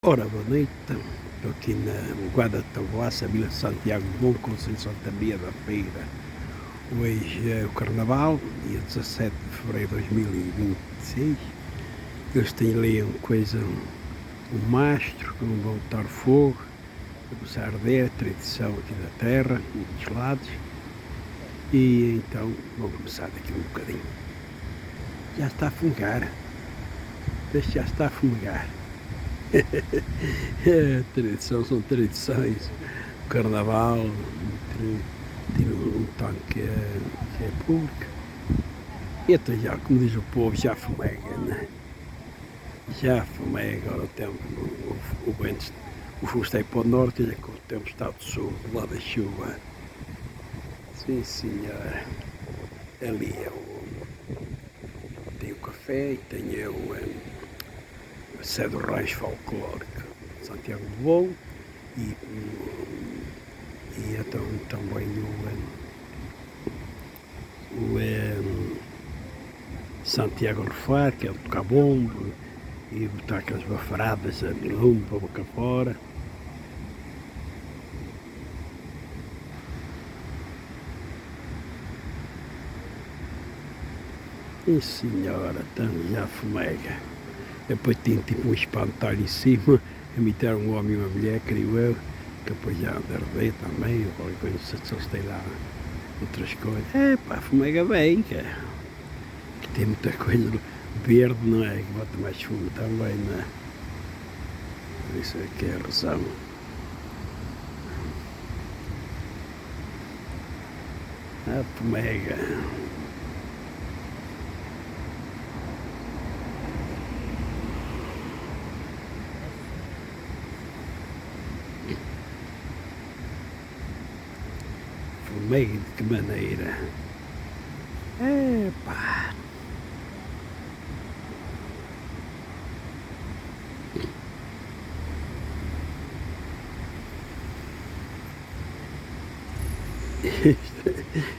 Ora, boa noite. Estou aqui na Guarda de Taboaça, Vila de Santiago de Bom, Conselho de Santa Maria da Feira. Hoje é o Carnaval, dia 17 de fevereiro de 2026. Eles têm ali uma coisa, um mastro, que vão botar fogo, a começar a arder, a tradição aqui da terra, dos lados. E então vão começar daqui um bocadinho. Já está a fumegar. Este já está a fumegar. Tradição são tradições. O carnaval tem um tanque que é público. E até já, como diz o povo, já fumega, né? Já fumega, agora o tempo, o vento, o fogo está aí para o norte, já que o tempo está do sul, do lado da chuva. Sim, senhora. Ali é tem o café e tem a sede do rancho folclórico Santiago de Bom e então também o Santiago Refar, que é o tocar bombo e botar aquelas bafaradas a lume para a boca fora. E senhora, já fumega. Depois tem tipo um espantalho em cima, imitar um homem e uma mulher, creio eu, que depois já anda a arder também, ou qualquer coisa, se eles têm lá outras coisas. É pá, fumega bem, cara. Que tem muita coisa verde, não é? Que bota mais fumo também, não é? Por isso é que é a razão. Ah, fumega. Fumega de que maneira? Epá!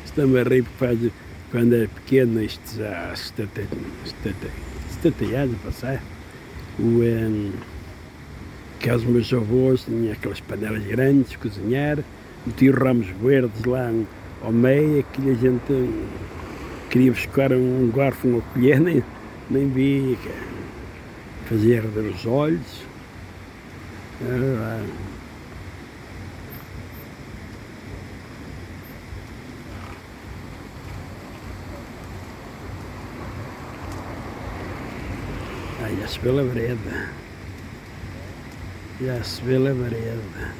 Estou-me a rir porque faz, quando era pequeno, isto já há 70 anos a passar, que os meus avós tinham aquelas panelas grandes, cozinhar, metiam ramos verdes lá ao meio, que a gente queria buscar um garfo, uma colher, nem via, fazia arder os olhos. Já se vê a vereda. Já se vê a vereda.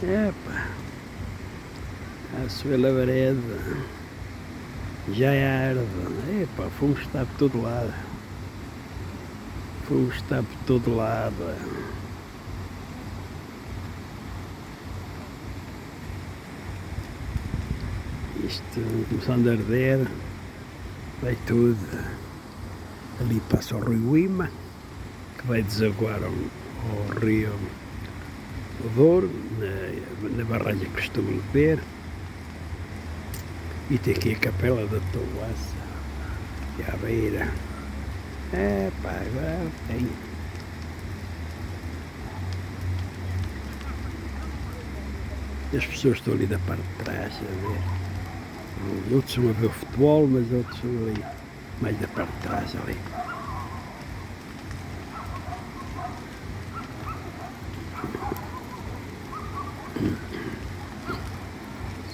Epa. Já se vê a vereda. Já é arde. Epa, fumo está por todo lado. Fumo está por todo lado. Isto começando a arder, vai tudo. Ali passa o Rio Ima, que vai desaguar ao Rio Douro, na barragem que costumo ver. E tem aqui a Capela da Taboaça, e à beira. Pá, agora tem. As pessoas estão ali da parte de trás a ver. Outros vão a ver o futebol, mas outros são ali, mais da parte de trás ali.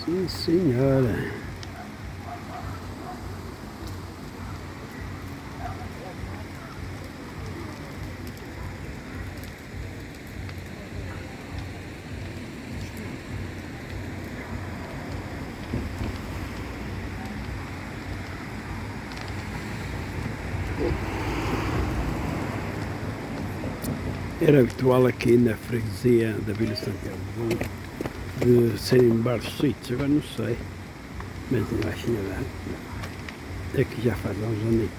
Sim, senhora. Era habitual aqui na freguesia da Vila de Santiago de serem bares sítios, agora não sei, mas não acho nada. É que já faz uns anos.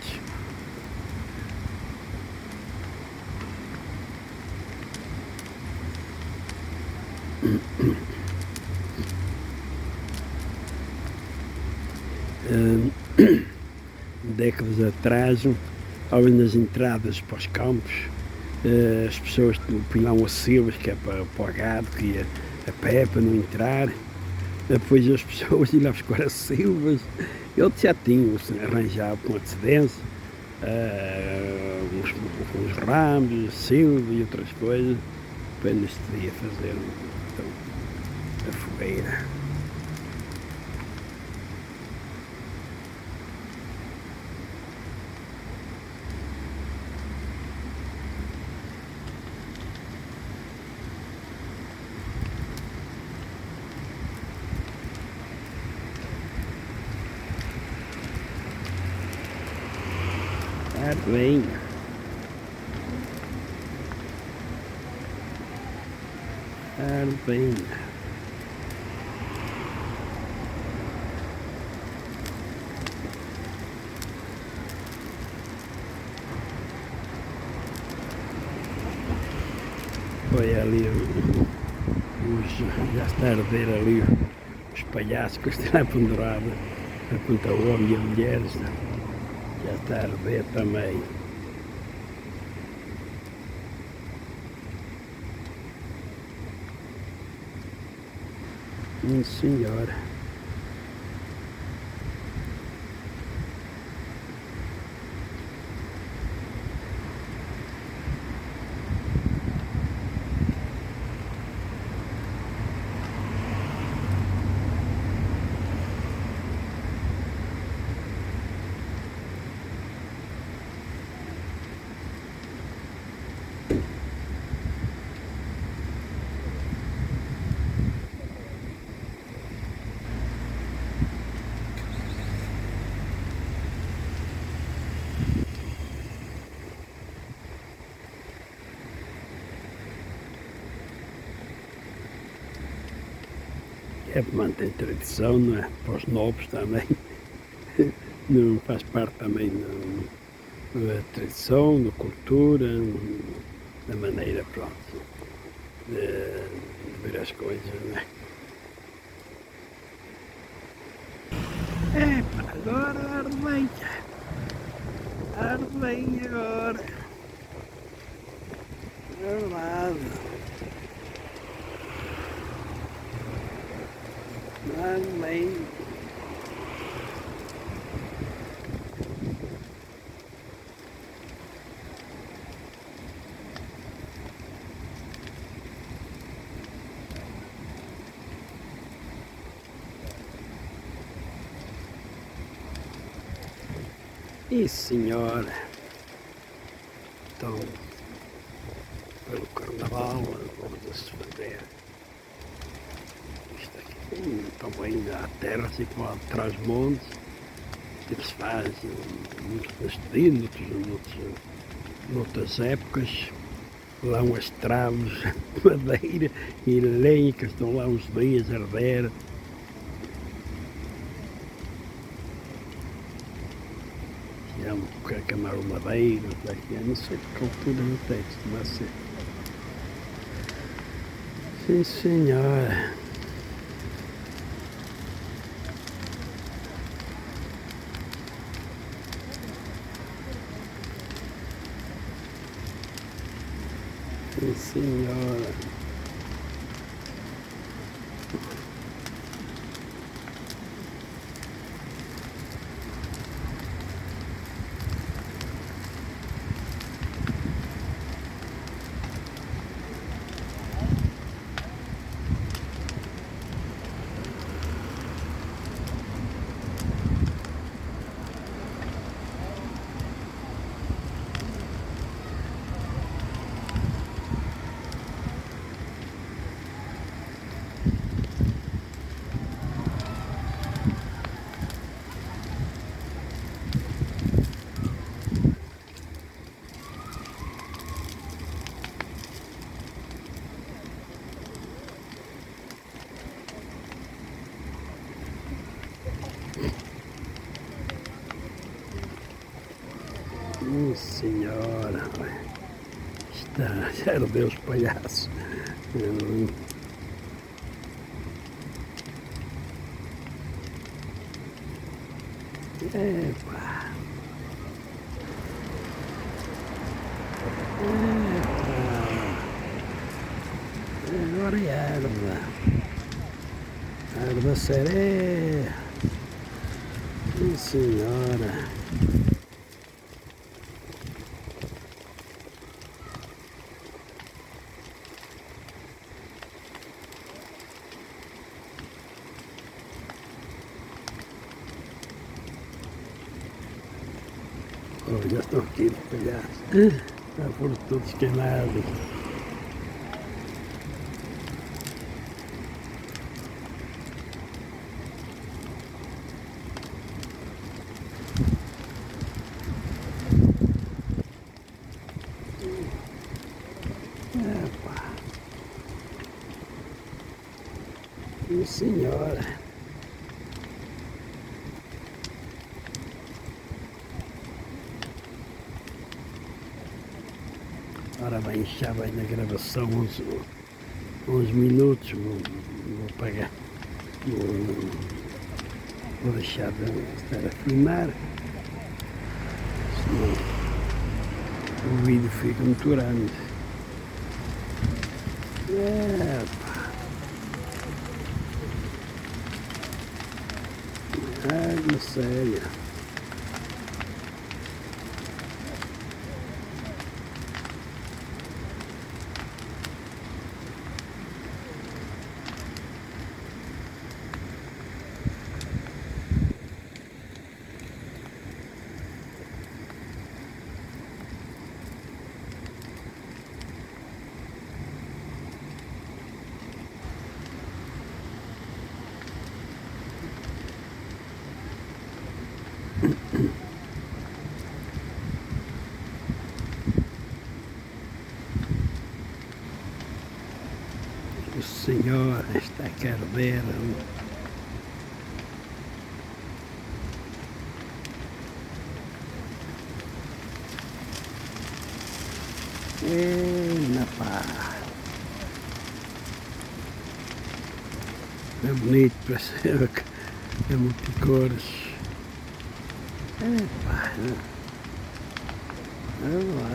décadas atrás, ali nas entradas para os campos, as pessoas punham as silvas, que é para o gado, que ia a pé para não entrar. Depois as pessoas iam lá buscar as silvas. Eles já tinham arranjado com antecedência uns ramos, silva e outras coisas, para neste dia fazer então, a fogueira. Bem. Bem. Olha ali já está a arder ali os palhaços que estão pendurados, enquanto o homem e a mulher já está a arder também. Senhora. É para manter tradição, não é? Para os novos também. Não faz parte também da tradição, da cultura, da maneira, pronto, de ver as coisas, não é? Agora arde bem. Arde bem agora. É verdade. Arde bem. Senhora, então, pelo carnaval, vamos fazer isto aqui, também há terras e atrás montes, que se faz neste dia, noutras épocas, lá umas traves de madeira e lenha que estão lá uns dias a arder. Queimar o madeira, não sei que altura no texto, mas sim, senhora. Sim, senhora. Senhora, já ardeu os palhaços. Epa. Agora é erva. Erva sereia. Sim, senhora. Oh, já estão aqui espalhados. Já foram todos queimados. Epa. Sim, senhora. Agora vai inchar, vai na gravação uns minutos, vou pagar, vou deixar de estar a filmar, senão o vídeo fica muito grande. Água séria. O senhor está a arder. Na pá. É bonito, parece é multicores. Pá, é lá.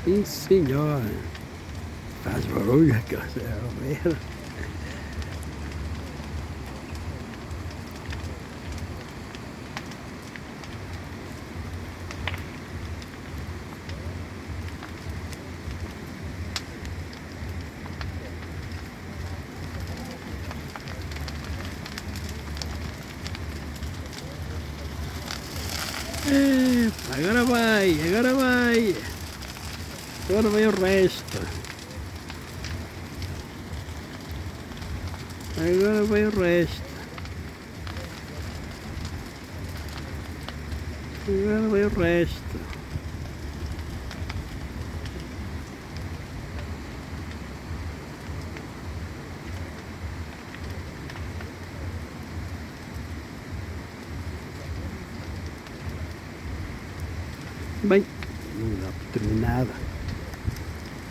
Sim, senhora. Faz barulho aquela cerveja. Agora vai, agora vai. Agora vai o resto. Agora vai o resto. Agora vai o resto. Bem, não dá por terminada.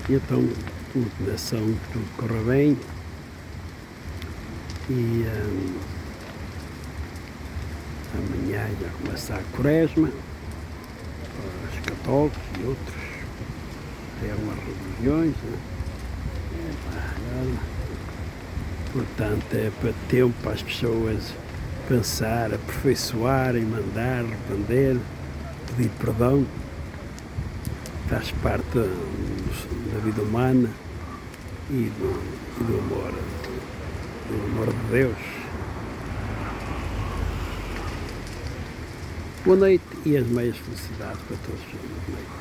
Então, continuação, tudo corre bem. E amanhã já começa a quaresma, para os católicos e outros. Tem algumas religiões. Portanto, é para tempo para as pessoas pensar, aperfeiçoar e mandar, arrepender, pedir perdão. Faz parte da vida humana e do amor de Deus. Boa noite e as meias felicidades para todos.